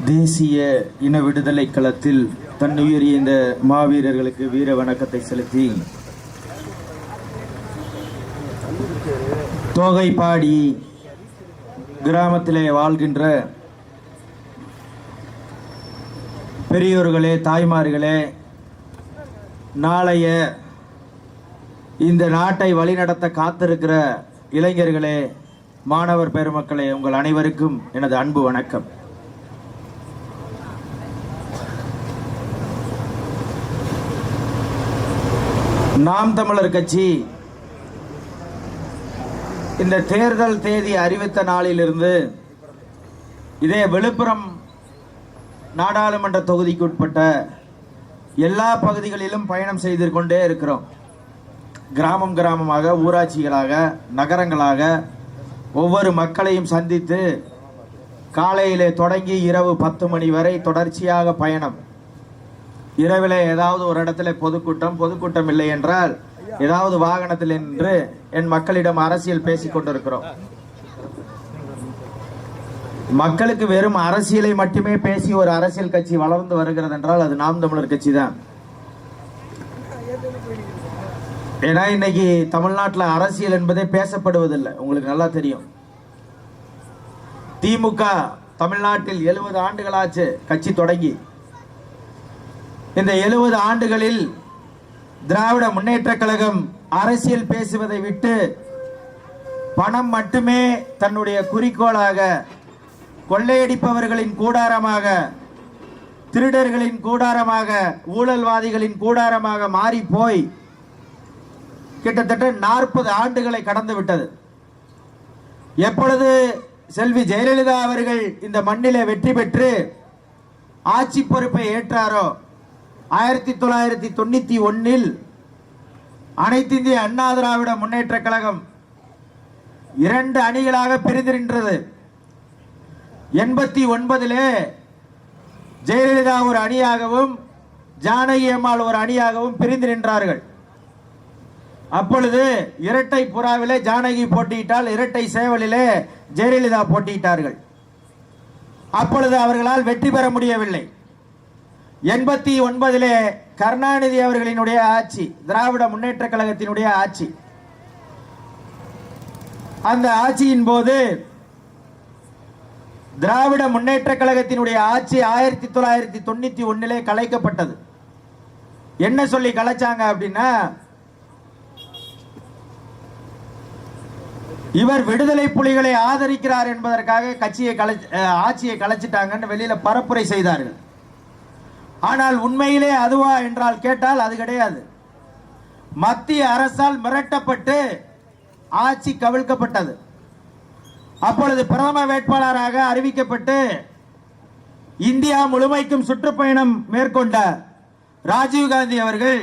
தேசிய இன விடுதலை களத்தில் தன்னுயிரிய இந்த மாவீரர்களுக்கு வீர வணக்கத்தை செலுத்தி தோகைப்பாடி கிராமத்திலே வாழ்கின்ற பெரியோர்களே, தாய்மார்களே, நாளைய இந்த நாட்டை வழிநடத்த காத்திருக்கிற இளைஞர்களே, மாணவர் பெருமக்களே, உங்கள் அனைவருக்கும் எனது அன்பு வணக்கம். நாம் தமிழர் கட்சி இந்த தேர்தல் தேதி அறிவித்த நாளிலிருந்து இதே விழுப்புரம் நாடாளுமன்ற தொகுதிக்கு உட்பட்ட எல்லா பகுதிகளிலும் பயணம் செய்து கொண்டே இருக்கிறோம். கிராமம் கிராமமாக, ஊராட்சிகளாக, நகரங்களாக ஒவ்வொரு மக்களையும் சந்தித்து காலையிலே தொடங்கி இரவு 10 மணி வரை தொடர்ச்சியாக பயணம். இரவில் ஏதாவது ஒரு இடத்துல பொதுக்கூட்டம் இல்லை என்றால் ஏதாவது வாகனத்தில் நின்று என் மக்களிடம் அரசியல் பேசிக் கொண்டிருக்கிறோம். மக்களுக்கு வெறும் அரசியலை மட்டுமே பேசி ஒரு அரசியல் கட்சி வளர்ந்து வருகிறது என்றால் அது நாம் தமிழர் கட்சி தான். ஏன்னா இன்னைக்கு தமிழ்நாட்டில் அரசியல் என்பதே பேசப்படுவதில்லை, உங்களுக்கு நல்லா தெரியும். திமுக தமிழ்நாட்டில் 70 ஆண்டுகளாச்சு கட்சி தொடங்கி. இந்த 70 ஆண்டுகளில் திராவிட முன்னேற்ற கழகம் அரசியல் பேசுவதை விட்டு பணம் மட்டுமே தன்னுடைய குறிக்கோளாக, கொள்ளையடிப்பவர்களின் கூடாரமாக, திருடர்களின் கூடாரமாக, ஊழல்வாதிகளின் கூடாரமாக மாறி போய் கிட்டத்தட்ட 40 ஆண்டுகளை கடந்து விட்டது. எப்பொழுது செல்வி ஜெயலலிதா அவர்கள் இந்த மண்ணிலே வெற்றி பெற்று ஆட்சி பொறுப்பை ஏற்றாரோ 1991 அனைத்து இந்திய அண்ணா திராவிட முன்னேற்ற கழகம் 2 அணிகளாக பிரிந்திருந்தது. 89 ஜெயலலிதா ஒரு அணியாகவும் ஜானகி அம்மாள் ஒரு அணியாகவும் பிரிந்து நின்றார்கள். அப்பொழுது இரட்டை புறாவிலே ஜானகி போட்டியிட்டால், இரட்டை சேவலிலே ஜெயலலிதா போட்டியிட்டார்கள். அப்பொழுது அவர்களால் வெற்றி பெற முடியவில்லை. 89 கருணாநிதி அவர்களினுடைய ஆட்சி, திராவிட முன்னேற்ற கழகத்தினுடைய ஆட்சி. அந்த ஆட்சியின் போது திராவிட முன்னேற்ற கழகத்தினுடைய ஆட்சி 1991 கலைக்கப்பட்டது. என்ன சொல்லி கலைச்சாங்க அப்படின்னா, இவர் விடுதலை புலிகளை ஆதரிக்கிறார் என்பதற்காக ஆட்சியை கலைச்சிட்டாங்கன்னு வெளியில பரப்புரை செய்தார்கள். ஆனால் உண்மையிலே அதுவா என்றால் கேட்டால் அது கிடையாது. மத்திய அரசால் மிரட்டப்பட்டு ஆட்சி கவிழ்க்கப்பட்டது. அப்பொழுது பிரதம வேட்பாளராக அறிவிக்கப்பட்டு இந்தியா முழுமைக்கும் சுற்றுப்பயணம் மேற்கொண்ட ராஜீவ்காந்தி அவர்கள்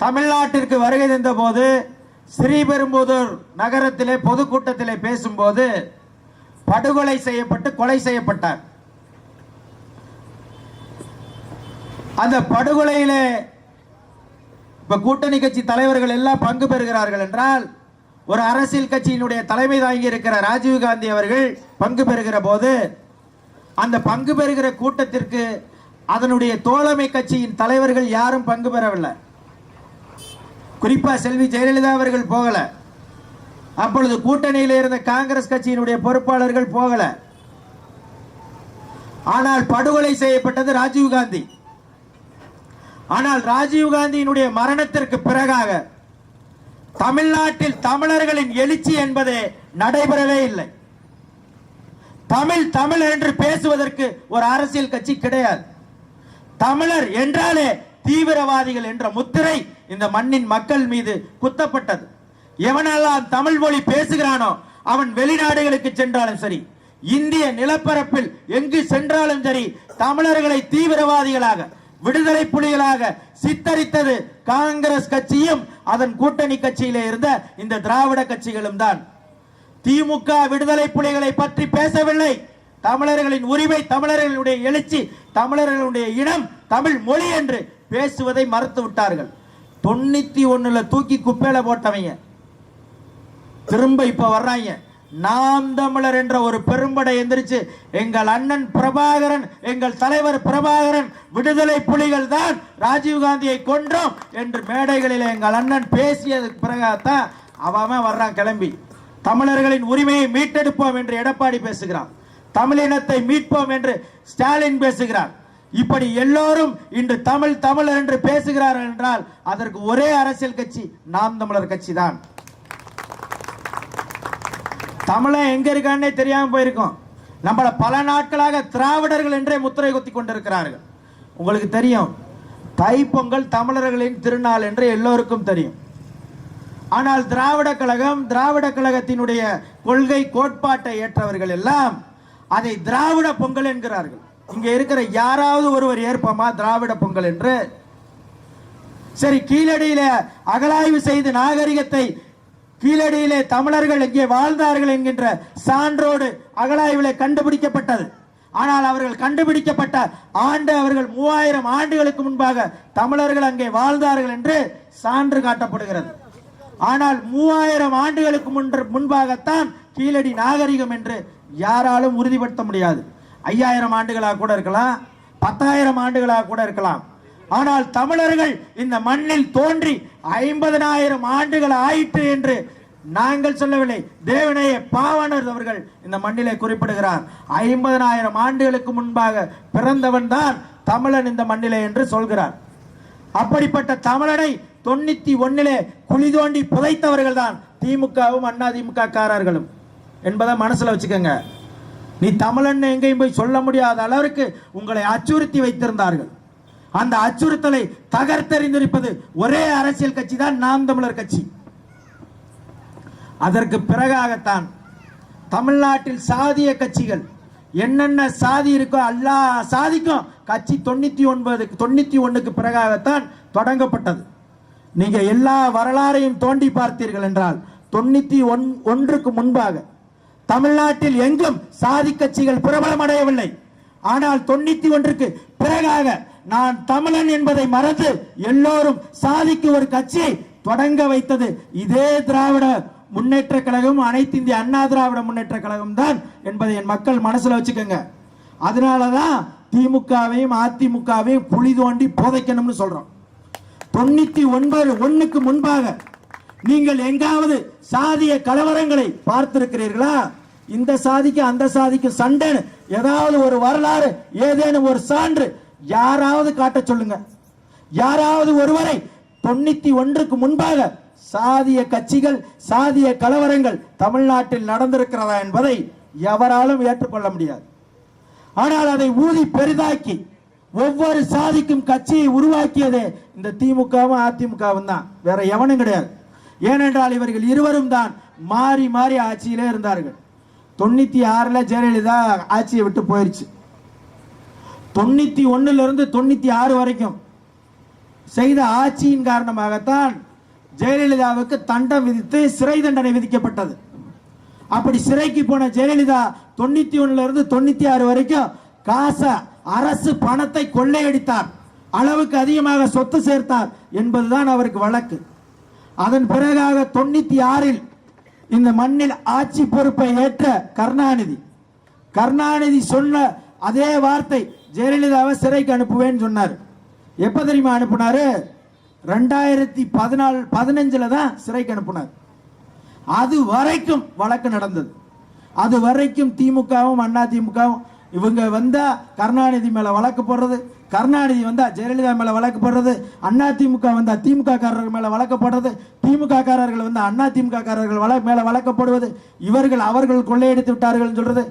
தமிழ்நாட்டிற்கு வருகை தந்த போது ஸ்ரீபெரும்புதூர் நகரத்திலே பொதுக்கூட்டத்திலே பேசும்போது படுகொலை செய்யப்பட்டு கொலை செய்யப்பட்டார். அந்த படுகொலையிலே இப்ப கூட்டணி கட்சி தலைவர்கள் எல்லாம் பங்கு பெறுகிறார்கள் என்றால், ஒரு அரசியல் கட்சியினுடைய தலைமை தாங்கி இருக்கிற ராஜீவ்காந்தி அவர்கள் பங்கு பெறுகிற போது அந்த பங்கு பெறுகிற கூட்டத்திற்கு அதனுடைய தோழமை கட்சியின் தலைவர்கள் யாரும் பங்கு பெறவில்லை. குறிப்பா செல்வி ஜெயலலிதா அவர்கள் போகல. அப்பொழுது கூட்டணியில் இருந்த காங்கிரஸ் கட்சியினுடைய பொறுப்பாளர்கள் போகல. ஆனால் படுகொலை செய்யப்பட்டது ராஜீவ்காந்தி. ஆனால் ராஜீவ்காந்தியினுடைய மரணத்திற்கு பிறகாக தமிழ்நாட்டில் தமிழர்களின் எழுச்சி என்பது நடைபெறவே இல்லை. தமிழ் என்று பேசுவதற்கு ஒரு அரசியல் கட்சி கிடையாது. தமிழர் என்றாலே தீவிரவாதிகள் என்ற முத்திரை இந்த மண்ணின் மக்கள் மீது குத்தப்பட்டது. எவனெல்லாம் தமிழ் மொழி பேசுகிறானோ அவன் வெளிநாடுகளுக்கு சென்றாலும் சரி, இந்திய நிலப்பரப்பில் எங்கு சென்றாலும் சரி, தமிழர்களை தீவிரவாதிகளாக, விடுதலை புலிகளாக சித்தரித்தது காங்கிரஸ் கட்சியும் அதன் கூட்டணி கட்சியிலே இருந்த இந்த திராவிட கட்சிகளும் தான். திமுக விடுதலை புலிகளை பற்றி பேசவில்லை. தமிழர்களின் உரிமை, தமிழர்களுடைய எழுச்சி, தமிழர்களுடைய இனம், தமிழ் மொழி என்று பேசுவதை மறுத்து விட்டார்கள். 91 தூக்கி குப்பையில போட்டவங்க திரும்ப இப்ப வர்றாங்க. நாம் தமிழர் என்ற ஒரு பெரும்படை எந்திரிச்சு எங்கள் அண்ணன் பிரபாகரன், எங்கள் தலைவர் பிரபாகரன், விடுதலை புலிகள் தான் ராஜீவ்காந்தியை கொன்றோம் என்று மேடைகளில் எங்கள் அண்ணன் பேசியதுக்கு பிறகுதான் அவன் வர்றான் கிளம்பி. தமிழர்களின் உரிமையை மீட்டெடுப்போம் என்று எடப்பாடி பேசுகிறான், தமிழினத்தை மீட்போம் என்று ஸ்டாலின் பேசுகிறார். இப்படி எல்லோரும் இன்று தமிழர் என்று பேசுகிறார்கள் என்றால் அதற்கு ஒரே அரசியல் கட்சி நாம் தமிழர் கட்சி தான். தமிழன் எங்க இருக்கான்னே தெரியாம போயிருக்கோம். நம்மள பல நாட்களாக திராவிடர்கள் என்றே முத்திரை குத்தி கொண்டிருக்கிறார்கள். உங்களுக்கு தெரியும், தைப்பொங்கல் தமிழர்களின் திருநாள் என்று எல்லோருக்கும் தெரியும். ஆனால் திராவிட கழகத்தினுடைய கொள்கை கோட்பாட்டை ஏற்றவர்கள் எல்லாம் அதை திராவிட பொங்கல் என்கிறார்கள். இங்க இருக்கிற யாராவது ஒருவர் ஏற்பமா திராவிட பொங்கல் என்று? சரி, கீழடியில அகழாய்வு செய்து நாகரிகத்தை, கீழடியிலே தமிழர்கள் எங்கே வாழ்ந்தார்கள் என்கின்ற சான்றோடு அகழாய்விலே கண்டுபிடிக்கப்பட்டது. ஆனால் அவர்கள் கண்டுபிடிக்கப்பட்ட ஆண்டு அவர்கள் 3000 ஆண்டுகளுக்கு முன்பாக தமிழர்கள் அங்கே வாழ்ந்தார்கள் என்று சான்று காட்டப்படுகிறது. ஆனால் 3000 ஆண்டுகளுக்கு முன்பாகத்தான் கீழடி நாகரிகம் என்று யாராலும் உறுதிப்படுத்த முடியாது. 5000 ஆண்டுகளாக கூட இருக்கலாம், 10,000 ஆண்டுகளாக கூட இருக்கலாம். ஆனால் தமிழர்கள் இந்த மண்ணில் தோன்றி 50,000 ஆண்டுகள் ஆயிற்று என்று நாங்கள் சொல்லவில்லை, தேவனையே பாவாணர் அவர்கள் இந்த மண்ணிலே குறிப்பிடுகிறார். 50,000 ஆண்டுகளுக்கு முன்பாக பிறந்தவன் தான் தமிழன் இந்த மண்ணிலே என்று சொல்கிறார். அப்படிப்பட்ட தமிழனை 91 குழி தோண்டி புதைத்தவர்கள் தான் திமுகவும் அண்ணா திமுக காரர்களும் என்பதை மனசுல வச்சுக்கோங்க. நீ தமிழன் எங்கேயும் போய் சொல்ல முடியாத அளவிற்கு உங்களை அச்சுறுத்தி வைத்திருந்தார்கள். அந்த அச்சுறுத்தலை தகர்த்தெறிந்திருப்பது ஒரே அரசியல் கட்சி தான் நாம் தமிழர் கட்சி. அதற்கு பிறகாகத்தான் தமிழ்நாட்டில் சாதிய கட்சிகள் என்னென்ன சாதி இருக்கோ எல்லா சாதிக்கும் கட்சி 91க்கு பிறகாகத்தான் தொடங்கப்பட்டது. நீங்க எல்லா வரலாறையும் தோண்டி பார்த்தீர்கள் என்றால் 91க்கு முன்பாக தமிழ்நாட்டில் எங்கும் சாதி கட்சிகள் பிரபலமடையவில்லை. ஆனால் 91க்கு பிறகாக நான் தமிழன் என்பதை மறந்து எல்லோரும் சாதிக்கு ஒரு கட்சியை தொடங்க வைத்தது இதே திராவிட முன்னேற்ற கழகம், அனைத்து இந்திய அண்ணா திராவிட முன்னேற்ற கழகம் தான் என்பதை என் மக்கள் மனசுல வச்சுக்கோங்க. அதனாலதான் திமுகவையும் அதிமுகவையும் குழி தோண்டி புதைக்கணும்னு சொல்றோம். 91க்கு முன்பாக நீங்கள் எங்காவது சாதிய கலவரங்களை பார்த்திருக்கிறீர்களா? இந்த சாதிக்கு அந்த சாதிக்கு சண்டை ஏதாவது ஒரு வரலாறு, ஏதேனும் ஒரு சான்று யாராவது காட்ட சொல்லுங்க. யாராவது ஒருவரை 91க்கு முன்பாக சாதிய கட்சிகள், சாதிய கலவரங்கள் தமிழ்நாட்டில் நடந்திருக்கிறதா என்பதை எவராலும் ஏற்றுக்கொள்ள முடியாது. ஆனால் அதை ஊதி பெரிதாக்கி ஒவ்வொரு சாதிக்கும் கட்சியை உருவாக்கியதே இந்த திமுகவும் அதிமுகவும் தான், வேற எவனும் கிடையாது. ஏனென்றால் இவர்கள் இருவரும் தான் மாறி மாறி ஆட்சியிலே இருந்தார்கள். 96 ஜெயலலிதா ஆட்சியை விட்டு போயிருச்சு. 91 96 வரைக்கும் செய்த ஆட்சியின் காரணமாகத்தான் ஜெயலலிதாவுக்கு தண்டம் விதித்து சிறை தண்டனை விதிக்கப்பட்டது. அப்படி சிறைக்கு போன ஜெயலலிதா 91 96 வரைக்கும் காசை, அரசு பணத்தை கொள்ளையடித்தார், அளவுக்கு அதிகமாக சொத்து சேர்த்தார் என்பதுதான் அவருக்கு வழக்கு. அதன் பிறகாக 96 இந்த மண்ணில் ஆட்சி பொறுப்பை ஏற்ற கருணாநிதி சொன்ன அதே வார்த்தை, ஜெயலலிதாவை சிறைக்கு அனுப்புவேன்னு சொன்னார். எப்ப தெரியுமா அனுப்புனாரு? 2015 தான் சிறைக்கு அனுப்புனார். அது வரைக்கும் வழக்கு நடந்தது. அது வரைக்கும் திமுகவும் அண்ணா திமுகவும் இவங்க வந்தா கருணாநிதி மேல வழக்கு போடுறது, கருணாநிதி வந்தா ஜெயலலிதா மேல வழக்கு போடுறது, அண்ணா திமுக வந்தா திமுக காரர்கள் மேல வழக்கு போடுறது, திமுக காரர்கள் வந்தா அண்ணா திமுக காரர்கள் மேல வழக்கு போடுவது, அவர்கள் கொள்ளையடித்து விட்டார்கள் சொல்றது,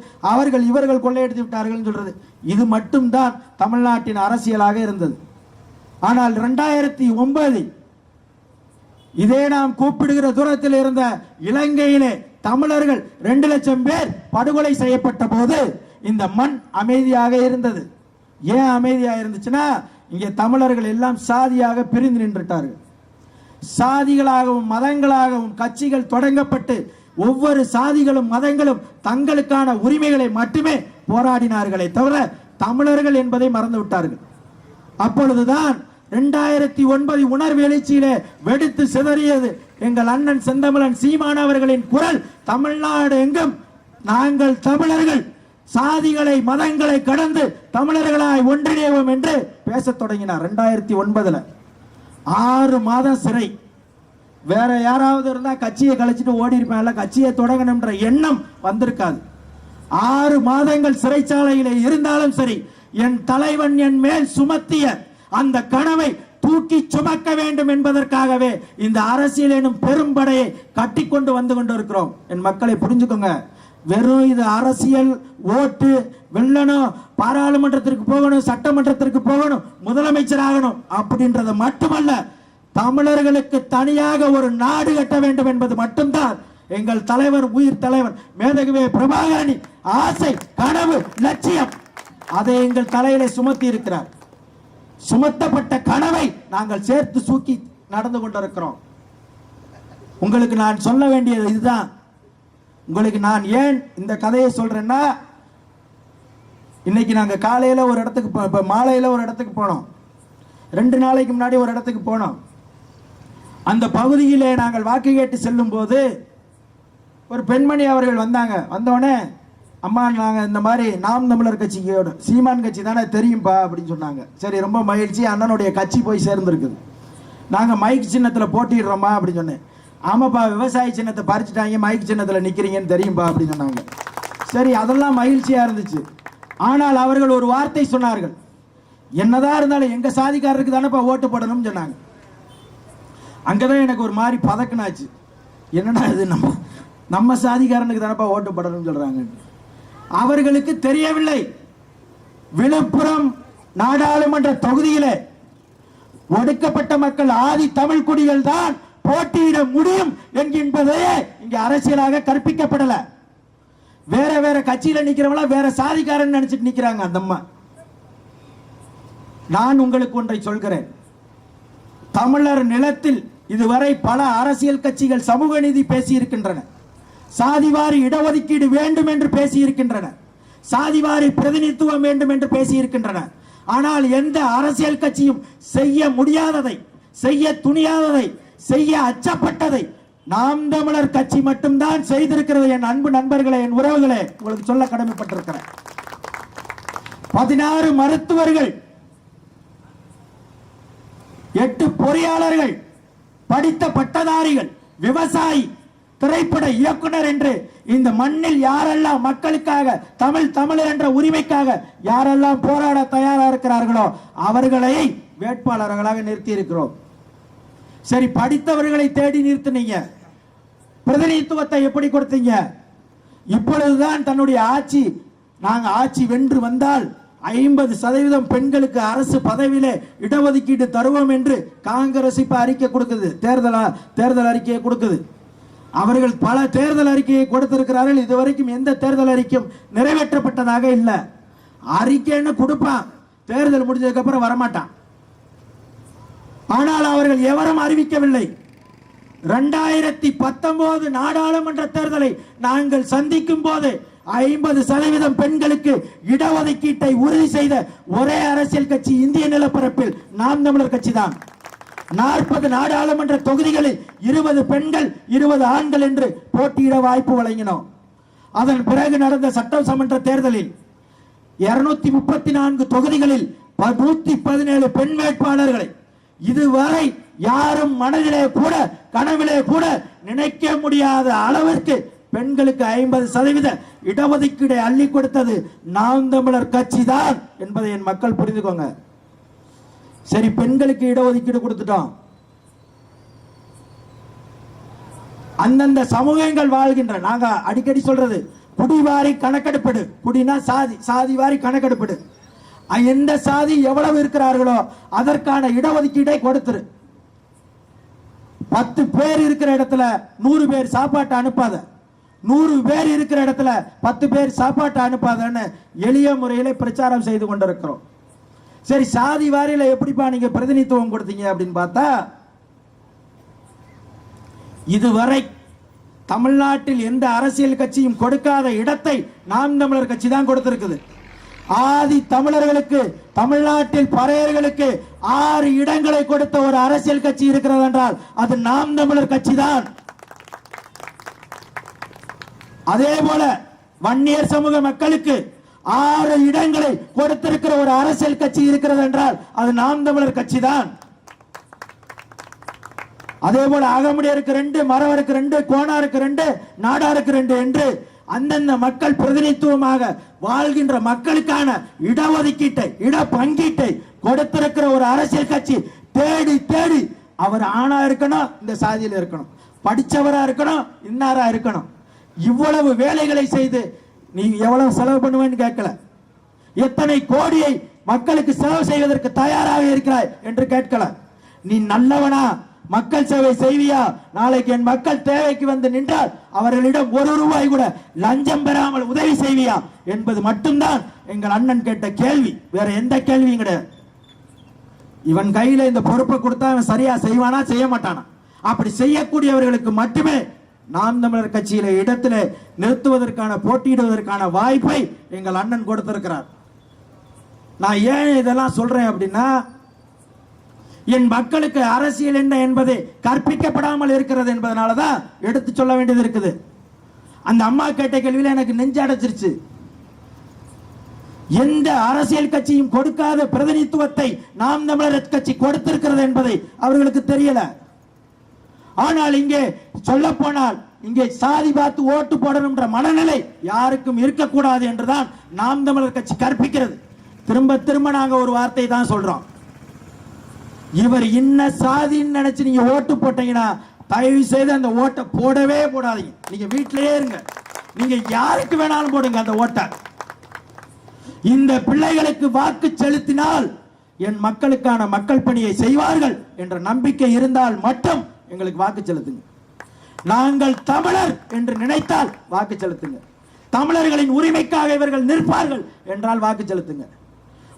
இவர்கள் கொள்ளையடித்து விட்டார்கள் சொல்றது. இது மட்டும்தான் தமிழ்நாட்டின் அரசியலாக இருந்தது. ஆனால் 2009 இதே நாம் கூப்பிடுகிற தூரத்தில் இருந்த இலங்கையிலே தமிழர்கள் 2 லட்சம் பேர் படுகொலை செய்யப்பட்ட போது இந்த மண் அமைதியாக இருந்தது. ஏன் அமைதியாக இருந்துச்சுன்னா, இங்கே தமிழர்கள் எல்லாம் சாதியாக பிரிந்து நின்றுட்டார்கள். சாதிகளாகவும் மதங்களாகவும் கட்சிகள் தொடங்கப்பட்டு ஒவ்வொரு சாதிகளும் மதங்களும் தங்களுக்கான உரிமைகளை மட்டுமே போராடினார்களே தவிர தமிழர்கள் என்பதை மறந்து விட்டார்கள். அப்பொழுதுதான் 2009 உணர்வு எழுச்சியிலே வெடித்து சிதறியது எங்கள் அண்ணன் செந்தமிழன் சீமான் அவர்களின் குரல். தமிழ்நாடு எங்கும் நாங்கள் தமிழர்கள் சாதிகளை மதங்களை கடந்து தமிழர்களாய் ஒன்றிணைவோம் என்று பேசத் தொடங்கினார். 2009 6 மாதம் சிறை. வேற யாராவது இருந்தா கட்சியை கழிச்சிட்டு ஓடி இருப்பாங்கல்ல, கட்சியை தொடங்கணும்ன்ற எண்ணம் வந்திருக்காது. 6 மாதங்கள் சிறைச்சாலையிலே இருந்தாலும் சரி, என் தலைவன் என் மேல் சுமத்திய அந்த கனவை தூக்கி சுமக்க வேண்டும் என்பதற்காகவே இந்த அரசியல் எனும் பெரும்படையை கட்டி கொண்டு வந்து கொண்டிருக்கிறோம். என் மக்களை புரிஞ்சுக்கோங்க. வெறும் இது அரசியல், ஓட்டு வெல்லணும், பாராளுமன்றத்திற்கு போகணும், சட்டமன்றத்திற்கு போகணும், முதலமைச்சர் ஆகணும் அப்படின்றது மட்டுமல்ல. தமிழர்களுக்கு தனியாக ஒரு நாடு கட்ட வேண்டும் என்பது மட்டும்தான் எங்கள் தலைவர், உயிர் தலைவர் மேதகுவே பிரபாகரனின் ஆசை, கனவு, லட்சியம். அதை எங்கள் தலையிலே சுமத்தி இருக்கிறார். சுமத்தப்பட்ட கனவை நாங்கள் சேர்த்து சூக்கி நடந்து கொண்டிருக்கிறோம். உங்களுக்கு நான் சொல்ல வேண்டியது இதுதான். உங்களுக்கு நான் ஏன் இந்த கதையை சொல்றேன்னா, இன்னைக்கு நாங்க காலையில ஒரு இடத்துக்கு, மாலையில ஒரு இடத்துக்கு போனோம். 2 நாளைக்கு முன்னாடி ஒரு இடத்துக்கு போனோம். அந்த பகுதியிலே நாங்கள் வாக்கு கேட்டு செல்லும் போது ஒரு பெண்மணி அவர்கள் வந்தாங்க. வந்தோடனே, அம்மா நாங்கள் இந்த மாதிரி நாம் தமிழர் கட்சியோட சீமான் கட்சி தானே தெரியும்பா அப்படின்னு சொன்னாங்க. சரி, ரொம்ப மகிழ்ச்சி, அண்ணனுடைய கட்சி போய் சேர்ந்துருக்குது. நாங்கள் மைக் சின்னத்தில் போட்டிடுறோமா அப்படின்னு சொன்னேன். ஆமாப்பா, விவசாய சின்னத்தை பறிச்சுட்டாங்க, மைக் சின்னத்தில் நிற்கிறீங்கன்னு தெரியும்பா அப்படின்னு சொன்னாங்க. சரி, அதெல்லாம் மகிழ்ச்சியாக இருந்துச்சு. ஆனால் அவர்கள் ஒரு வார்த்தை சொன்னார்கள். என்னதான் இருந்தாலும் எங்கள் சாதிக்காரருக்கு தானேப்பா ஓட்டு போடணும்னு சொன்னாங்க. அங்கதான் எனக்கு ஒரு மாதிரி பதக்கனாச்சு. என்னடா இது, நம்ம சாதிக்காரனுக்கு தானப்பா ஓட்டு போடணும்னு சொல்றாங்க. அவர்களுக்கு தெரியவில்லை, விழுப்புரம் நாடாளுமன்ற தொகுதியிலே ஒடுக்கப்பட்ட மக்கள் ஆதி தமிழ் குடிகள் தான் போட்டியிட முடியும் என்கின்றதையே இங்க அரசியலாக கற்பிக்கப்படல. வேற வேற கட்சியில நிக்கிறவங்கள வேற சாதிக்காரன் நினைச்சிட்டு நிக்கிறாங்க அந்த அம்மா. நான் உங்களுக்கு ஒன்றை சொல்கிறேன். தமிழர் நிலத்தில் இதுவரை பல அரசியல் கட்சிகள் சமூக நீதி பேசி இருக்கின்றன, சாதிவாரி இடஒதுக்கீடு வேண்டும் என்று பேசி இருக்கின்றன, சாதிவாரி பிரதிநிதித்துவம் வேண்டும் என்று பேசி இருக்கின்றன. ஆனால் எந்த அரசியல் கட்சியும் செய்ய முடியாததை, செய்ய துணியாததை, செய்ய அச்சப்பட்டதை நாம் தமிழர் கட்சி மட்டும்தான் செய்திருக்கிறது. என் அன்பு நண்பர்களே, என் உறவுகளே, உங்களுக்கு சொல்ல கடமைப்பட்டிருக்கிறேன். 16 மருத்துவர்கள், 8 பொறியாளர்கள், படித்த பட்டதாரிகள், விவசாயி, திரைப்பட இயக்குனர் என்று இந்த மண்ணில் யாரெல்லாம் மக்களுக்காக, தமிழர் என்ற உரிமைக்காக யாரெல்லாம் போராட தயாரா இருக்கிறார்களோ அவர்களை வேட்பாளர்களாக நிறுத்தி இருக்கிறோம். சரி, படித்தவர்களை தேடி நிறுத்தினீங்க, பிரதிநிதித்துவத்தை எப்படி கொடுத்தீங்க? இப்பொழுதுதான் தன்னுடைய ஆட்சி, நாங்க ஆட்சி வென்று வந்தால் 50% பெண்களுக்கு அரசு பதவியிலே இடஒதுக்கீடு தருவோம் என்று காங்கிரஸ் இப்ப அறிக்கை கொடுக்குது, தேர்தல் அறிக்கையை கொடுக்குது. அவர்கள் பல தேர்தல் அறிக்கையை கொடுத்திருக்கிறார்கள். இதுவரைக்கும் எந்த தேர்தல் அறிக்கையும் நிறைவேற்றப்பட்டதாக இல்லை. அறிக்கைன்னு கொடுப்பான், தேர்தல் முடிஞ்சதுக்கு அப்புறம் வரமாட்டான். ஆனால் அவர்கள் எவரும் அறிவிக்கவில்லை. 2019 நாடாளுமன்ற தேர்தலை நாங்கள் சந்திக்கும் போது 50% பெண்களுக்கு இடஒதுக்கீட்டை உறுதி செய்த ஒரே அரசியல் கட்சி இந்திய நிலப்பரப்பில் நாம் தமிழர் கட்சி தான். 40 நாடாளுமன்ற தொகுதிகளில் 20 பெண்கள் 20 ஆண்கள் என்று போட்டியிட வாய்ப்பு வழங்கினோம். அதன் பிறகு நடந்த சட்டமன்ற தேர்தலில் 234 தொகுதிகளில் 117 பெண் வேட்பாளர்களை இதுவரை யாரும் மனதிலே கூட கனவிலே கூட நினைக்க முடியாத அளவிற்கு பெண்களுக்கு 50% இடஒதுக்கீடை அள்ளி கொடுத்தது நாம் தமிழர் கட்சி தான் என்பதை என் மக்கள் புரிந்துக்கோங்க. சரி, பெண்களுக்கு இடஒதுக்கீடு கொடுத்துட்டோம். அந்தந்த சமூகங்கள் வாழ்கின்ற, நாங்க அடிக்கடி சொல்றது, குடிவாரி கணக்கெடுப்படு. குடினா சாதி, சாதி வாரி கணக்கெடுப்படு. எந்த சாதி எவ்வளவு இருக்கிறார்களோ அதற்கான இடஒதுக்கீடை கொடுத்துரு. 10 பேர் இருக்கிற இடத்துல 100 பேர் சாப்பாட்டை அனுப்பாத, 100 பேர் இருக்கிற இடத்துல 10 பேர் சாப்பாட்டை அனுப்பாதன்னு எளிய முறையில பிரச்சாரம் செய்து கொண்டிருக்கிறோம். சரி, சாதி வாரியில எப்படிப்பா நீங்க பிரதிநிதித்துவம் கொடுத்தீங்க அப்படின்னு பார்த்தா, இதுவரை தமிழ்நாட்டில் எந்த அரசியல் கட்சியும் கொடுக்காத இடத்தை நாம் தமிழர் கட்சி தான் கொடுத்திருக்குது. ஆதி தமிழர்களுக்கு, தமிழ்நாட்டில் பறையர்களுக்கு 6 இடங்களை கொடுத்த ஒரு அரசியல் கட்சி இருக்கிறது என்றால் அது நாம் தமிழர் கட்சி தான். அதே போல வன்னியர் சமூக மக்களுக்கு 6 இடங்களை கொடுத்திருக்கிற ஒரு அரசியல் கட்சி இருக்கிறது என்றால் அது நாம் தமிழர் கட்சி தான். அதே போல அகமுடையருக்கு 2, மறவருக்கு 2, கோணாருக்கு 2, நாடாருக்கு 2 என்று அந்தந்த மக்கள் பிரதிநிதித்துவமாக வாழ்கின்ற மக்களுக்கான இடஒதுக்கீட்டை, இட பங்கீட்டை கொடுத்திருக்கிற ஒரு அரசியல் கட்சி. தேடி தேடி அவர் ஆணா இருக்கணும், இந்த சாதியில் இருக்கணும், படிச்சவரா இருக்கணும், இன்னாரா இருக்கணும், இவ்வளவு வேலைகளை செய்து நீ எவ்வளவு செலவு பண்ணுவேன்னு கேட்கல, எத்தனை கோடியை மக்களுக்கு செலவு செய்வதற்கு தயாராக இருக்கிறாய் என்று கேட்கல. நீ நல்லவனா, மக்கள் சேவை செய்வியா, நாளைக்கு என் மக்கள் தேவைக்கு வந்து நின்றால் அவர்களிடம் 1 ரூபாய் கூட லஞ்சம் பெறாமல் உதவி செய்வியா என்பது மட்டும்தான் எங்கள் அண்ணன் கேட்ட கேள்வி. வேற எந்த கேள்வியும் கிடையாது. இவன் கையில இந்த பொறுப்பை கொடுத்தா அவன் சரியா செய்வானா செய்ய மாட்டானா? அப்படி செய்யக்கூடியவர்களுக்கு மட்டுமே நாம் தமிழர் கட்சியில இடத்துல நிறுத்துவதற்கான, போட்டியிடுவதற்கான வாய்ப்பை எங்கள் அண்ணன் கொடுத்திருக்கிறார். நான் ஏன் இதெல்லாம் சொல்றேன் அப்படின்னா, என் மக்களுக்கு அரசியல் என்ன என்பதை கற்பிக்கப்படாமல் இருக்கிறது என்பதனாலதான் எடுத்து சொல்ல வேண்டியது இருக்குது. அந்த அம்மா கேட்ட கேள்வியில எனக்கு நெஞ்சு அடைச்சிருச்சு. எந்த அரசியல் கட்சியும் கொடுக்காத பிரதிநிதித்துவத்தை நாம் தமிழர் கட்சி கொடுத்திருக்கிறது என்பதை அவர்களுக்கு தெரியல. ஆனால் இங்கே சொல்ல போனால் இங்கே சாதி பார்த்து ஓட்டு போடணும்ன்ற மனநிலை யாருக்கும் இருக்கக்கூடாது என்றுதான் நாம் தமிழர் கட்சி கற்பிக்கிறது. திரும்ப திரும்ப நாங்க ஒரு வார்த்தை தான் சொல்றோம், இவர் இன்ன சாதின்னு நினைச்சு நீங்க ஓட்டு போட்டீங்கன்னா தயவு செய்து அந்த ஓட்டை போடவே போடாதீங்க. நீங்க வீட்டிலேயே இருங்க, நீங்க யாருக்கு வேணாலும் போடுங்க அந்த ஓட்டை. இந்த பிள்ளைகளுக்கு வாக்கு செலுத்தினால் என் மக்களுக்கான மக்கள் பணியை செய்வார்கள் என்ற நம்பிக்கை இருந்தால் மட்டும் எங்களுக்கு வாக்கு செலுத்துங்க. நாங்கள் தமிழர் என்று நினைத்தால் வாக்கு செலுத்துங்க. தமிழர்களின் உரிமைக்காக இவர்கள் நிற்பார்கள் என்றால் வாக்கு செலுத்துங்க.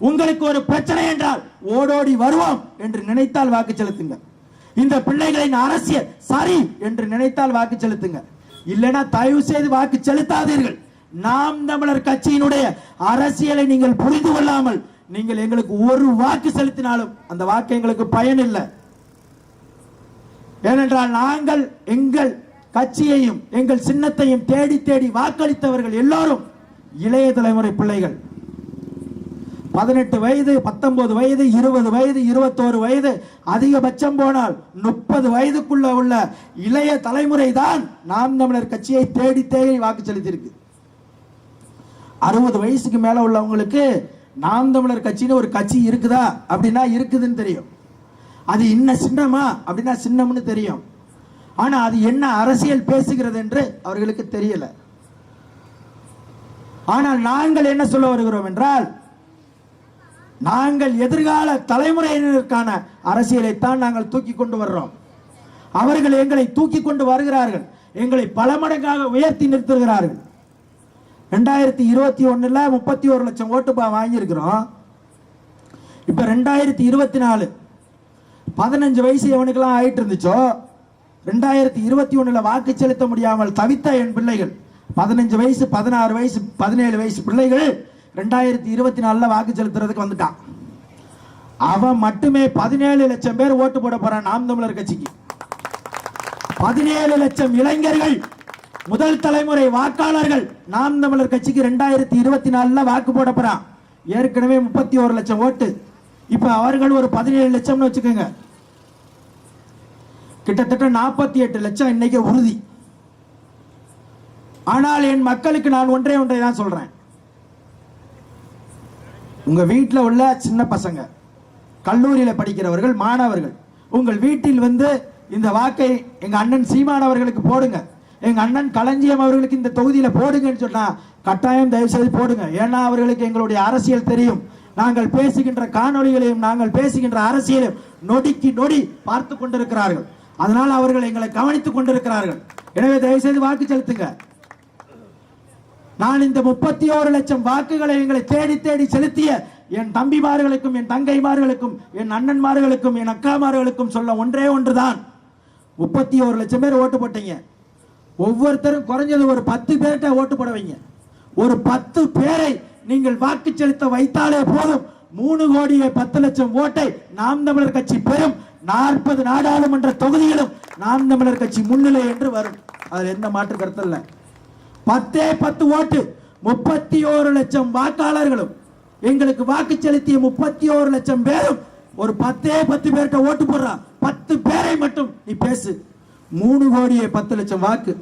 உங்களுக்கு ஒரு பிரச்சனை என்றால் ஓடோடி வருவோம் என்று நினைத்தால் வாக்கு செலுத்துங்க. இந்த பிள்ளைகளின் அரசியல் சரி என்று நினைத்தால் வாக்கு செலுத்துங்க. இல்லைனா தயவு செய்து வாக்கு செலுத்தாதீர்கள். நாம் தமிழர் கட்சியினுடைய அரசியலை நீங்கள் புரிந்து கொள்ளாமல் நீங்கள் எங்களுக்கு ஒரு வாக்கு செலுத்தினாலும் அந்த வாக்கு எங்களுக்கு பயன் இல்லை. ஏனென்றால் நாங்கள் எங்கள் கட்சியையும் எங்கள் சின்னத்தையும் தேடி தேடி வாக்களித்தவர்கள் எல்லோரும் இளைய தலைமுறை பிள்ளைகள். 18 வயது, 19 வயது, 20 வயது, 21 வயது, அதிகபட்சம் போனால் 30 வயதுக்குள்ள உள்ள இளைய தலைமுறை தான் நாம் தமிழர் கட்சியை தேடி தேடி வாக்கு செலுத்தியிருக்கு. 60 வயசுக்கு மேல உள்ளவங்களுக்கு நாம் தமிழர் கட்சின்னு ஒரு கட்சி இருக்குதா அப்படின்னா இருக்குதுன்னு தெரியும். அது இன்ன சின்னமா அப்படின்னா சின்னம்னு தெரியும். ஆனா அது என்ன அரசியல் பேசுகிறது என்று அவர்களுக்கு தெரியல. ஆனால் நாங்கள் என்ன சொல்ல வருகிறோம் என்றால், நாங்கள் எதிர்கால தலைமுறையினருக்கான அரசியலைத்தான் நாங்கள் தூக்கி கொண்டு வர்றோம். அவர்கள் எங்களை தூக்கி கொண்டு வருகிறார்கள், எங்களை பல மடங்காக உயர்த்தி நிறுத்துகிறார்கள். 2021 31 லட்சம் ஓட்டு வாங்கியிருக்கிறோம். இப்ப 2024 15 வயசு எவனுக்கெல்லாம் ஆயிட்டு இருந்துச்சோ 2021 வாக்கு செலுத்த முடியாமல் தவித்த என் பிள்ளைகள் 15 வயசு, 16 வயசு, 17 வயசு பிள்ளைகள் 2024 வாக்கு செலுத்துறதுக்கு வந்துட்டான். அவன் மட்டுமே 17 லட்சம் பேர் ஓட்டு போட போறான் நாம் தமிழர் கட்சிக்கு. 17 லட்சம் இளைஞர்கள், முதல் தலைமுறை வாக்காளர்கள் நாம் தமிழர் கட்சிக்கு 2024 வாக்கு போட போறான். ஏற்கனவே 31 லட்சம் ஓட்டு. இப்ப அவர்கள் ஒரு 17 லட்சம்னு வச்சுக்கோங்க, கிட்டத்தட்ட 48 லட்சம் இன்னைக்கு உறுதி. ஆனால் என் மக்களுக்கு நான் ஒன்றை தான் சொல்றேன், உங்க வீட்டில் உள்ள சின்ன பசங்க, கல்லூரியில் படிக்கிறவர்கள், மாணவர்கள், உங்கள் வீட்டில் வந்து இந்த வாக்கை எங்க அண்ணன் சீமான் அவர்களுக்கு போடுங்க, எங்க அண்ணன் களஞ்சியம் அவர்களுக்கு இந்த தொகுதியில போடுங்கன்னு சொன்னா கட்டாயம் தயவு செய்து போடுங்க. ஏன்னா அவர்களுக்கு எங்களுடைய அரசியல் தெரியும். நாங்கள் பேசுகின்ற காணொலிகளையும் நாங்கள் பேசுகின்ற அரசியலையும் நொடிக்கு நொடி பார்த்து கொண்டிருக்கிறார்கள். அதனால் அவர்கள் எங்களை கவனித்துக் கொண்டிருக்கிறார்கள். எனவே தயவு செய்து வாக்கு செலுத்துங்க. நான் இந்த 31 லட்சம் வாக்குகளை எங்களை தேடி தேடி செலுத்திய என் தம்பிமார்களுக்கும், என் தங்கைமார்களுக்கும், என் அண்ணன்மார்களுக்கும், என் அக்காமார்களுக்கும் சொல்ல ஒன்றே ஒன்றுதான், 31 லட்சம் பேர் ஓட்டு போட்டீங்க. ஒவ்வொருத்தரும் குறைஞ்சது ஒரு 10 பேர்கிட்ட ஓட்டு போட வைங்க. ஒரு 10 பேரை நீங்கள் வாக்கு செலுத்த வைத்தாலே போதும் 3 கோடியே 10 லட்சம் ஓட்டை நாம் தமிழர் கட்சி பெறும். 40 நாடாளுமன்ற தொகுதிகளும் நாம் தமிழர் கட்சி முன்னிலை என்று வரும். அதுல எந்த மாற்று கருத்து இல்ல. 10 ஓட்டு 31 லட்சம் வாக்காளர்களும் எங்களுக்கு வாக்கு செலுத்திய 31 லட்சம் பேரும் ஒரு 10 பேர்கிட்ட ஓட்டு போடுறான். 10 பேரை மட்டும் நீ பேசு. 3 கோடியே 10 லட்சம் வாக்கு.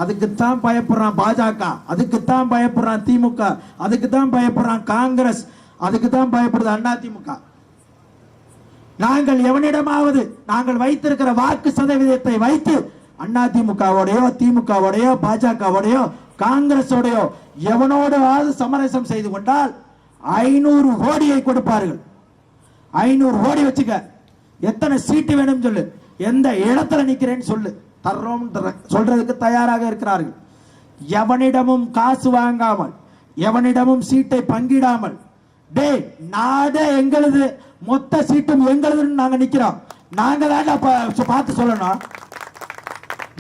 அதுக்குத்தான் பயப்படுறான் பாஜக, அதுக்குத்தான் பயப்படுறான் திமுக, அதுக்குத்தான் பயப்படுறான் காங்கிரஸ், அதுக்குத்தான் பயப்படுது அதிமுக. நாங்கள் எவனிடமாவது நாங்கள் வைத்திருக்கிற வாக்கு சதவீதத்தை வைத்து அதிமுகவோடையோ திமுகவோடையோ பாஜகவோடையோ காங்கிரஸோடையோ எவனோடாவது சமரசம் செய்து கொண்டால் 500 கோடியை கொடுப்பார்கள். 500 கோடி வச்சுக்க. எத்தனை சீட்டு வேணும் சொல்லு, எந்த இடத்துல நிக்கிறேன்னு சொல்லு, தர்றோம் சொல்றதுக்கு தயாராக இருக்கிறார்கள். எவனிடமும் காசு வாங்காமல், எவனிடமும் சீட்டை பங்கிடாமல், டே நாடே எங்களது, மொத்த சீட்டும் எங்களதுன்னு நாங்க நிக்கிறோம். நாங்க தான் பார்த்து சொல்லணும்.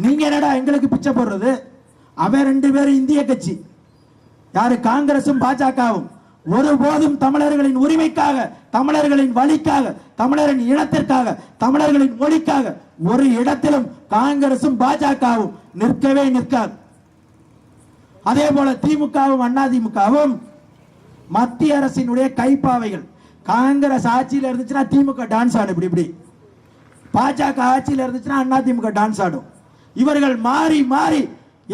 நீங்க என்னடா எங்களுக்கு பிச்சை போடுறது? அவன் 2 பேரும் இந்திய கட்சி, யாரு காங்கிரசும் பாஜகவும் ஒருபோதும் தமிழர்களின் உரிமைக்காக, தமிழர்களின் வழிக்காக, தமிழரின் இனத்திற்காக, தமிழர்களின் மொழிக்காக ஒரு இடத்திலும் காங்கிரசும் பாஜகவும் நிற்கவே நிற்காது. அதே போல திமுகவும் அதிமுகவும் மத்திய அரசினுடைய கைப்பாவைகள். காங்கிரஸ் ஆட்சியில் இருந்துச்சுன்னா திமுக டான்ஸ் ஆடும், இப்படி இப்படி. பாஜக ஆட்சியில் இருந்துச்சுன்னா அதிமுக டான்ஸ் ஆடும். இவர்கள் மாறி மாறி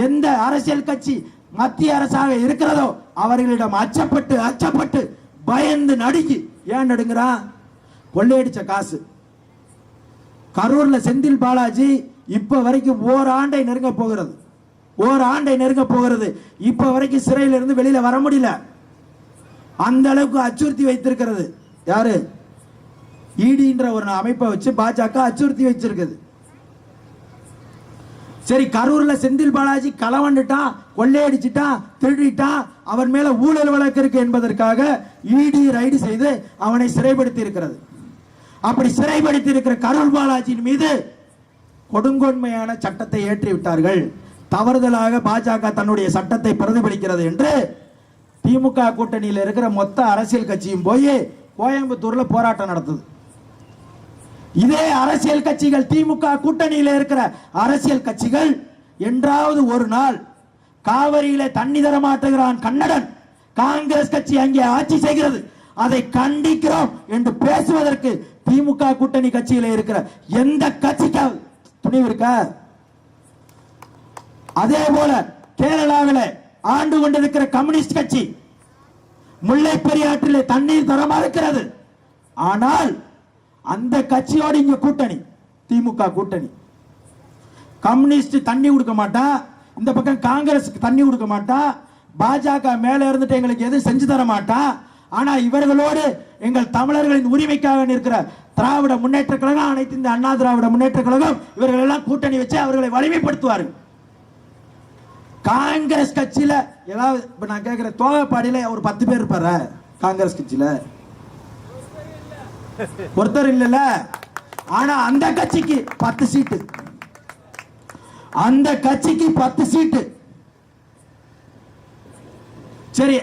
எந்த அரசியல் கட்சி மத்திய அரசாக இருக்கிறதோ அவர்களிடம் அச்சப்பட்டு அச்சப்பட்டு பயந்து நடுங்கி. ஏன் நடுங்கிறான்? கொள்ளையடிச்ச காசு. கரூர்ல செந்தில் பாலாஜி இப்ப வரைக்கும் ஓராண்டை நெருங்க போகிறது, ஓராண்டை நெருங்க போகிறது. இப்ப வரைக்கும் சிறையில இருந்து வெளியில வர முடியல. அந்த அளவுக்கு அச்சுறுத்தி வைத்திருக்கிறது. யாரு? இடின்ற ஒரு அமைப்பை வச்சு பாஜக அச்சுறுத்தி வச்சிருக்குது. சரி, கரூர்ல செந்தில் பாலாஜி களவண்டுட்டான், கொள்ளையடிச்சிட்டான், திருடிட்டான், அவன் மேல ஊழல் வழக்கு இருக்கு என்பதற்காக இடி ரைடு செய்து அவனை சிறைப்படுத்தி இருக்கிறது. அப்படி சிறைப்படுத்தி இருக்கிற கரூர் பாலாஜியின் மீது கொடுங்கோன்மையான சட்டத்தை ஏற்றி விட்டார்கள். தவறுதலாக பாஜக தன்னுடைய சட்டத்தை பிரதிபலிக்கிறது என்று திமுக கூட்டணியில் இருக்கிற மொத்த அரசியல் கட்சியும் போய் கோயம்புத்தூர்ல போராட்டம் நடத்துது. இதே அரசியல் கட்சிகள், திமுக கூட்டணியில் இருக்கிற அரசியல் கட்சிகள் என்றாவது ஒரு நாள் காவிரியில தண்ணி தர மாட்டுகிறான் கன்னடன், காங்கிரஸ் கட்சி அங்கே ஆட்சி செய்கிறது, அதை கண்டிக்கிறோம் என்று பேசுவதற்கு திமுக கூட்டணி கட்சியில இருக்கிற எந்த கட்சிக்காவது துணிவு இருக்கா? அதே போல கேரளாவில் ஆண்டு கொண்டிருக்கிற கம்யூனிஸ்ட் கட்சி முல்லை பெரியாற்றிலே தண்ணீர் தர மறுக்கிறது. ஆனால் அந்த கட்சியோடு இங்க கூட்டணி, திமுக கூட்டணி. கம்யூனிஸ்ட் தண்ணி கொடுக்க மாட்டா, இந்த பக்கம் காங்கிரஸ் தண்ணி கொடுக்க மாட்டா, பாஜக மேல இருந்துட்டு எங்களுக்கு எதுவும் செஞ்சு தர மாட்டா. ஆனா இவர்களோடு எங்கள் தமிழர்களின் உரிமைக்காக நிற்கிற திராவிட முன்னேற்ற கழகம், அனைத்து இந்த அண்ணா திராவிட முன்னேற்ற கழகம், இவர்கள் எல்லாம் கூட்டணி வச்சு அவர்களை வலிமைப்படுத்துவார்கள். காங்கிரஸ் கட்சியில ஏதாவது இப்ப நான் கேட்கிற தோகப்பாடியில ஒரு 10 பேர் இருப்பார காங்கிரஸ் கட்சியில, ஒருத்தர் இல்ல. ஆனா அந்த கட்சிக்கு 10 சீட்டு, அந்த கட்சிக்கு 10 சீட்டு. சரி,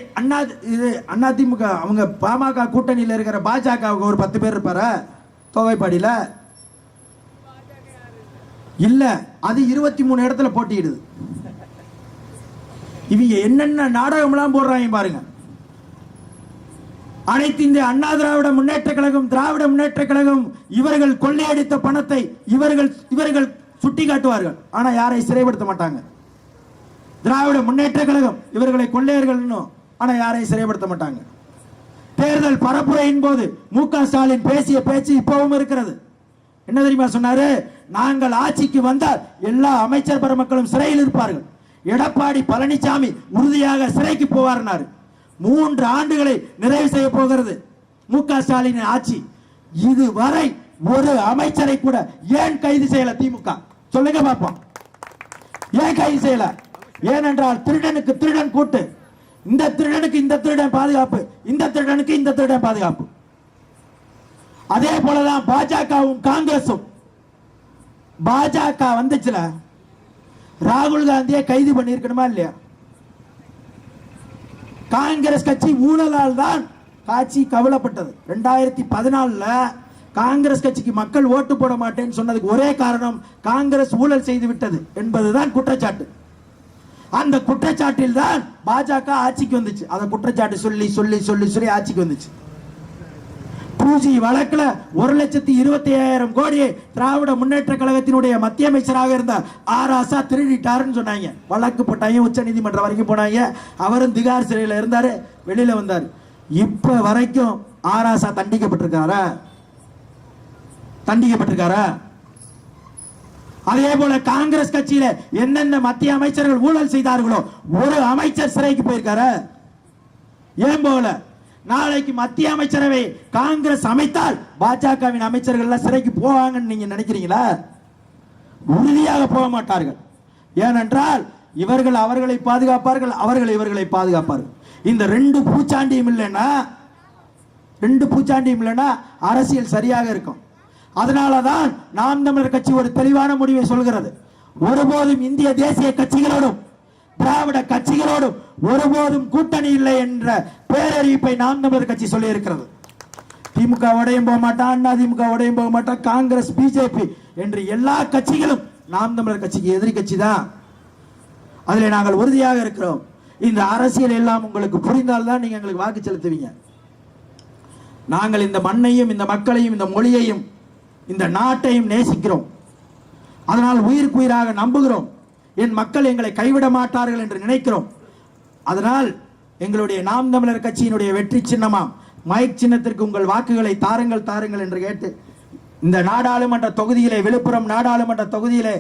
அதிமுக அவங்க பாமக கூட்டணியில் இருக்கிற பாஜக ஒரு 10 பேர் இருப்பார தோகைப்பாடியில இல்ல. அது 23 இடத்துல போட்டியிடுது. இவங்க என்னென்ன நாடகம் எல்லாம் போடுறாங்க பாருங்க. அனைத்து இந்த அண்ணா திராவிட முன்னேற்ற கழகம், திராவிட முன்னேற்ற கழகம் இவர்கள் கொள்ளையடித்த பணத்தை இவர்கள் சுட்டி காட்டுவார்கள். ஆனா யாரை சிறைப்படுத்த மாட்டாங்க. திராவிட முன்னேற்ற கழகம் இவர்களை கொள்ளையர்கள், ஆனா யாரை சிறைப்படுத்த மாட்டாங்க. தேர்தல் பரப்புரையின் போது மு.க. ஸ்டாலின் பேசிய பேச்சு இப்பவும் இருக்கிறது. என்ன தெரியுமா சொன்னாரு? நாங்கள் ஆட்சிக்கு வந்தால் எல்லா அமைச்சர் பெருமக்களும் சிறையில் இருப்பார்கள், எடப்பாடி பழனிசாமி உறுதியாக சிறைக்கு போவார். 3 ஆண்டுகளை நிறைவு செய்ய போகிறது மு.க. ஸ்டாலின் ஆட்சி. இதுவரை ஒரு அமைச்சரை கூட ஏன் கைது செய்யல திமுக? சொல்லுங்க பாப்போம். ஏன் கைது செய்யல? ஏனென்றால் திருடனுக்கு திருடன் கூட்டு, இந்த திருடனுக்கு இந்த திருடன் பாதுகாப்பு, இந்த திருடனுக்கு இந்த திருடன் பாதுகாப்பு. அதே போலதான் பாஜகவும் காங்கிரசும். பாஜக வந்துச்சுல, ராகுல் காந்தியை கைது பண்ணிருக்கணுமா இல்லையா? காங்கிரஸ் கட்சி ஊழலால் தான் காட்சி கவலைப்பட்டது. 2014 காங்கிரஸ் கட்சிக்கு மக்கள் ஓட்டு போட மாட்டேன்னு சொன்னதுக்கு ஒரே காரணம் காங்கிரஸ் ஊழல் செய்து விட்டது என்பதுதான் குற்றச்சாட்டு. அந்த குற்றச்சாட்டில் தான் பாஜக ஆட்சிக்கு வந்துச்சு. அதை குற்றச்சாட்டு சொல்லி சொல்லி சொல்லி சொல்லி ஆட்சிக்கு வந்துச்சு. 2G வழக்குல 1,25,000 கோடியை திராவிட முன்னேற்ற கழகத்தினுடைய மத்திய அமைச்சராக இருந்த ஆராசா திருடிட்டாருன்னு சொன்னாங்க. வழக்கு போட்டாங்க, உச்ச நீதிமன்றம் வரைக்கும் போனாங்க. அவரும் திகார் சிறையில் இருந்தாரு, வெளியில வந்தார். இப்ப வரைக்கும் ஆராசா தண்டிக்கப்பட்டிருக்காரா? தண்டிக்கப்பட்டிருக்காரா? அதே போல காங்கிரஸ் கட்சியில என்னென்ன மத்திய அமைச்சர்கள் ஊழல் செய்தார்களோ ஒரு அமைச்சர் சிறைக்கு போயிருக்காரு. ஏன் போல? நாளைக்கு மத்திய அமைச்சரவை காங்கிரஸ் அமைத்தால் பாஜகவின் அமைச்சர்கள் சிறைக்கு போவாங்கன்னு நீங்க நினைக்கிறீங்களா? உறுதியாக போக மாட்டார்கள். ஏனென்றால் இவர்கள் அவர்களை பாதுகாப்பார்கள், அவர்கள் இவர்களை பாதுகாப்பார்கள். இந்த ரெண்டு பூச்சாண்டியும் இல்லைன்னா அரசியல் சரியாக இருக்கும். அதனாலதான் நாம் தமிழர் கட்சி ஒரு தெளிவான முடிவை சொல்கிறது. ஒருபோதும் இந்திய தேசிய கட்சிகளோடும் திராவிட கட்சிகளோடும் ஒருபோதும் கூட்டணி இல்லை என்ற பேரறிவிப்பை நாம் தமிழர் கட்சி சொல்லி இருக்கிறது. திமுக உடையும் போக மாட்டான், அண்ணா திமுக உடையும் போக மாட்டான், காங்கிரஸ் பிஜேபி என்று எல்லா கட்சிகளும் நாம் தமிழர் கட்சிக்கு எதிரி கட்சி தான். அதில் நாங்கள் உறுதியாக இருக்கிறோம். இந்த அரசியல் எல்லாம் உங்களுக்கு புரிந்தால்தான் நீங்க எங்களுக்கு வாக்கு செலுத்துவீங்க. நாங்கள் இந்த மண்ணையும் இந்த மக்களையும் இந்த மொழியையும் இந்த நாட்டையும் நேசிக்கிறோம். அதனால் உயிருக்கு உயிராக நம்புகிறோம். என் மக்கள் எங்களை கைவிட மாட்டார்கள் என்று நினைக்கிறோம். அதனால் எங்களுடைய நாம் தமிழர் கட்சியினுடைய வெற்றி சின்னமாம் மைக் சின்னத்திற்கு உங்கள் வாக்குகளை தாருங்கள் தாருங்கள் என்று கேட்டு இந்த நாடாளுமன்ற தொகுதியிலே, விழுப்புரம் நாடாளுமன்ற தொகுதியிலே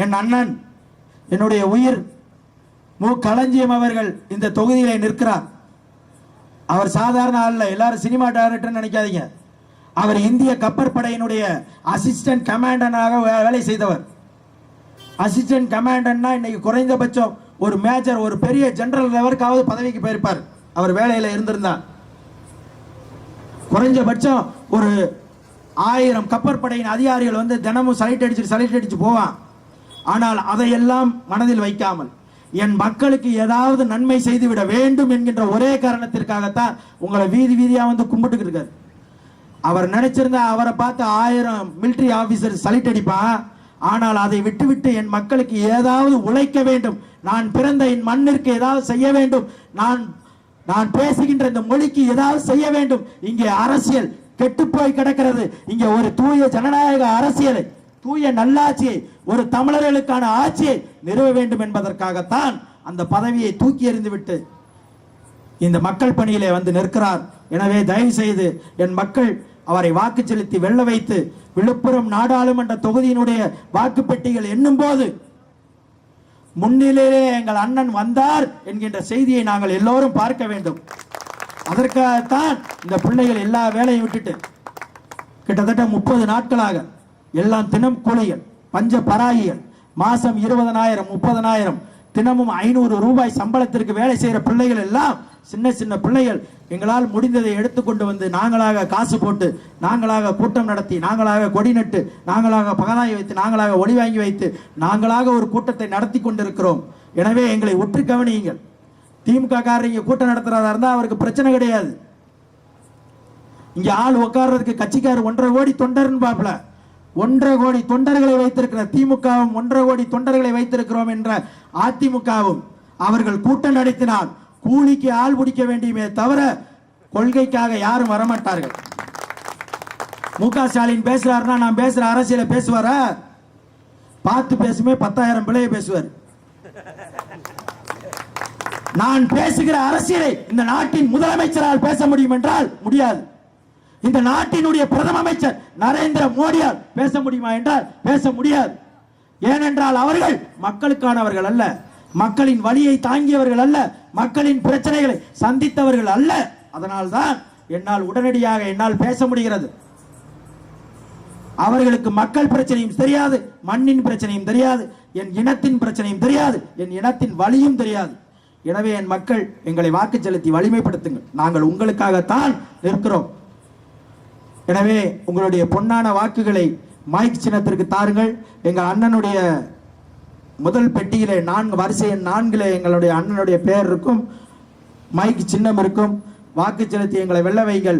என் அண்ணன், என்னுடைய உயிர் மு. களஞ்சியம் அவர்கள் இந்த தொகுதியிலே நிற்கிறார். அவர் சாதாரண ஆள், எல்லாரும் சினிமா டைரக்டர் நினைக்காதீங்க. அவர் இந்திய கப்பற்படையினுடைய அசிஸ்டன்ட் கமாண்டராக வேலை செய்தவர். அசிஸ்டன்ட் கமாண்டர்னா இன்னைக்கு குறைந்தபட்சம் ஒரு மேஜர், ஒரு பெரிய ஜெனரல் லெவலுக்காவது பதவிக்கு போயிருப்பார். அவர் வேலையில் இருந்திருந்தார். குறைஞ்சபட்சம் ஒரு 1000 கப்பற்படையின் அதிகாரிகள் வந்து தினமும் சலைட் அடிச்சு போவான். ஆனால் அதையெல்லாம் மனதில் வைக்காமல் என் மக்களுக்கு ஏதாவது நன்மை செய்துவிட வேண்டும் என்கின்ற ஒரே காரணத்திற்காகத்தான் உங்களை வீதி வீதியா வந்து கும்பிட்டு இருக்காரு. அவர் நினைச்சிருந்தா அவரை பார்த்து 1000 மிலிட்டரி ஆபீசர் சலைட் அடிப்பான். ஆனால் அதை விட்டுவிட்டு என் மக்களுக்கு ஏதாவது உழைக்க வேண்டும், நான் பிறந்த என் மண்ணிற்கு ஏதாவது செய்ய வேண்டும், நான் பேசுகின்ற இந்த மொழிக்கு ஏதாவது செய்ய வேண்டும். இங்கே அரசியல் கெட்டுப்போய் கிடக்கிறது. இங்கே ஒரு தூய ஜனநாயக அரசியலை, தூய நல்லாட்சியை, ஒரு தமிழர்களுக்கான ஆட்சியை நிறுவ வேண்டும் என்பதற்காகத்தான் அந்த பதவியை தூக்கி எறிந்துவிட்டு இந்த மக்கள் பணியிலே வந்து நிற்கிறார். எனவே தயவு செய்து என் மக்கள் அவரை வாக்கு செலுத்தி வெல்ல வைத்து விழுப்புரம் நாடாளுமன்ற தொகுதியினுடைய வாக்கு பெட்டிகள் எண்ணும் போது முன்னிலையிலே எங்கள் அண்ணன் வந்தார் என்கின்ற செய்தியை நாங்கள் எல்லோரும் பார்க்க வேண்டும். அதற்காகத்தான் இந்த பிள்ளைகள் எல்லா வேலையும் விட்டுட்டு கிட்டத்தட்ட 30 நாட்களாக எல்லாம் தினம் கூலிகள், பஞ்ச பராயிகள், மாசம் 20,000 30,000, தினமும் 500 ரூபாய் சம்பளத்திற்கு வேலை செய்யற பிள்ளைகள் எல்லாம் சின்ன சின்ன பிள்ளைகள் எங்களால் முடிந்ததை எடுத்துக்கொண்டு வந்து நாங்களாக காசு போட்டு, நாங்களாக கூட்டம் நடத்தி, நாங்களாக கொடி நட்டு, நாங்களாக பகலாய் வைத்து, நாங்களாக ஒளி வாங்கி வைத்து, நாங்களாக ஒரு கூட்டத்தை நடத்தி கொண்டிருக்கிறோம். எனவே எங்களை ஒற்று கவனியுங்கள். திமுக காரங்க கூட்டம் நடத்துறதா இருந்தா அவருக்கு பிரச்சனை கிடையாது. இங்க ஆள் உட்கார்றதுக்கு கட்சிக்காரர் 1.5 கோடி தொண்டர்னு பாப்பல. 1.5 கோடி தொண்டர்களை வைத்திருக்கிற திமுகவும் 1.5 கோடி தொண்டர்களை வைத்திருக்கிறோம் என்ற அதிமுகவும் அவர்கள் கூட்டம் நடத்தினால் கூலிக்கு ஆள் பிடிக்க வேண்டியமே தவிர கொள்கைக்காக யாரும் வரமாட்டார்கள். மு.க. ஸ்டாலின் பேசுறாருன்னா நான் பேசுற அரசியல பேசுவாரா? பார்த்து பேசுமே 10,000 பிள்ளைய பேசுவார். நான் பேசுகிற அரசியலை இந்த நாட்டின் முதலமைச்சரால் பேச முடியும் என்றால் முடியாது. இந்த நாட்டினுடைய பிரதம அமைச்சர் நரேந்திர மோடியால் பேச முடியுமா என்றால் பேச முடியாது. ஏனென்றால் அவர்கள் மக்களுக்கானவர்கள் அல்ல, மக்களின் வலியை தாங்கியவர்கள் அல்ல, மக்களின் பிரச்சனைகளை சந்தித்தவர்கள் அல்ல. அதனால்தான் என்னால் உடனடியாக என்னால் பேச முடிகிறது. அவர்களுக்கு மக்கள் பிரச்சனையும் தெரியாது, மண்ணின் பிரச்சனையும் தெரியாது, என் இனத்தின் பிரச்சனையும் தெரியாது, என் இனத்தின் வலியும் தெரியாது. எனவே என் மக்கள் எங்களை வாக்கு செலுத்தி வலிமைப்படுத்துங்கள். நாங்கள் உங்களுக்காகத்தான் நிற்கிறோம். எனவே உங்களுடைய பொன்னான வாக்குகளை மைக் சின்னத்திற்கு தாருங்கள். எங்கள் அண்ணனுடைய முதல் பெட்டியிலே 4 வரிசை எண் 4 எங்களுடைய அண்ணனுடைய பெயர் இருக்கும். மைக் சின்னம் இருக்கும். வாக்கு செலுத்தி எங்களை வெல்ல வைங்கள்.